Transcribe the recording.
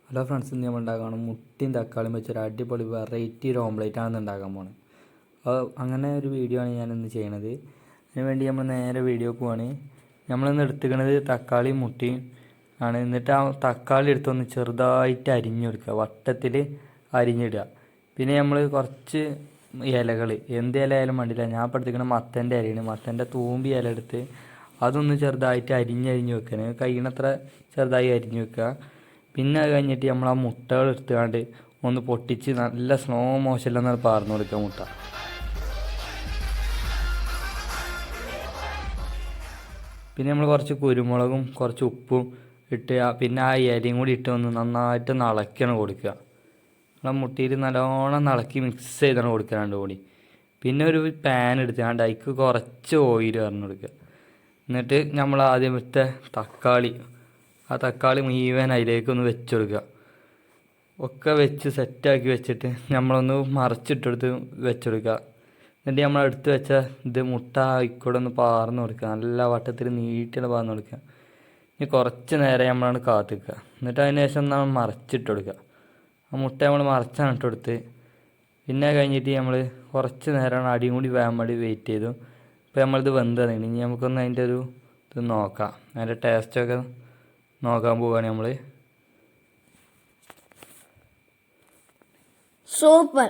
Hello friends, ഇന്ന് നമ്മൾ ഉണ്ടാക്കണം മുട്ടയും തക്കാളിയും വെച്ചൊരു അടിപൊളി വെറൈറ്റി ഒരു ഓംലേറ്റാണ് ഉണ്ടാക്കാൻ പോകുന്നത്. അങ്ങനെ ഒരു വീഡിയോ ആണ് ഞാനിന്ന് ചെയ്യണത്. അതിന് വേണ്ടി നമ്മൾ നേരെ വീഡിയോക്ക് പോവാണ്. നമ്മളിന്ന് എടുത്തുക്കുന്നത് തക്കാളിയും മുട്ടയും ആണ്. എന്നിട്ട് ആ തക്കാളി എടുത്തൊന്ന് ചെറുതായിട്ട് അരിഞ്ഞെടുക്കുക, വട്ടത്തിൽ അരിഞ്ഞിടുക. പിന്നെ നമ്മൾ കുറച്ച് ഇലകൾ, എന്ത് ഇല ആയാലും വേണ്ടില്ല, ഞാൻ ഇപ്പോൾ എടുത്തിരിക്കുന്നത് മത്തൻ്റെ ഇലയാണ്. മത്തൻ്റെ തൂമ്പി ഇല എടുത്ത് അതൊന്ന് ചെറുതായിട്ട് അരിഞ്ഞ് വെക്കുക, കഴിയുന്നത്ര ചെറുതായി അരിഞ്ഞ് വെക്കുക. പിന്നെ അത് കഴിഞ്ഞിട്ട് നമ്മൾ ആ മുട്ടകൾ എടുത്തുകൊണ്ട് ഒന്ന് പൊട്ടിച്ച് നല്ല സ്ലോ മോഷനിലൊന്ന് പാർന്നു കൊടുക്കുക മുട്ട. പിന്നെ നമ്മൾ കുറച്ച് കുരുമുളകും കുറച്ച് ഉപ്പും ഇട്ട് പിന്നെ ആ ഇലയും കൂടി ഇട്ട് ഒന്ന് നന്നായിട്ട് ഇളക്കണം കൊടുക്കുക. നമ്മൾ മുട്ടിയിൽ നല്ലോണം ഇളക്കി മിക്സ് ചെയ്താണ് കൊടുക്കുക രണ്ടും കൂടി. പിന്നെ ഒരു പാൻ എടുത്തുകൊണ്ട് അതിക്ക് കുറച്ച് ഓയിൽ പറഞ്ഞു കൊടുക്കുക. എന്നിട്ട് നമ്മൾ ആദ്യമത്തെ ആ തക്കാളി മുഴുവൻ അതിലേക്കൊന്ന് വെച്ച് കൊടുക്കുക. ഒക്കെ വെച്ച് സെറ്റാക്കി വെച്ചിട്ട് നമ്മളൊന്ന് മറിച്ചിട്ടെടുത്ത് വെച്ചെടുക്കുക. എന്നിട്ട് നമ്മൾ എടുത്ത് വെച്ച മുട്ട ആയിക്കൂടെ ഒന്ന് പാർന്ന് കൊടുക്കുക, നല്ല വട്ടത്തിൽ നീട്ടിയാണ് പാർന്ന് കൊടുക്കുക. ഇനി കുറച്ച് നേരം നമ്മളാണ് കാത്തിക്കുക. എന്നിട്ട് അതിന് ശേഷം നമ്മൾ മറിച്ചിട്ട് കൊടുക്കുക. ആ മുട്ട നമ്മൾ മറിച്ചാണ് ഇട്ടെടുത്ത്. പിന്നെ കഴിഞ്ഞിട്ട് നമ്മൾ കുറച്ച് നേരമാണ് അടിയും കൂടി വേകാൻ വേണ്ടി വെയിറ്റ് ചെയ്തു. ഇപ്പോൾ നമ്മളിത് വെന്തതാണ്. ഇനി നമുക്കൊന്ന് അതിൻ്റെ ഒരു ഇത് നോക്കാം, അതിൻ്റെ ടേസ്റ്റൊക്കെ നോക്കാൻ പോവുകയാണ് നമ്മൾ. സൂപ്പർ.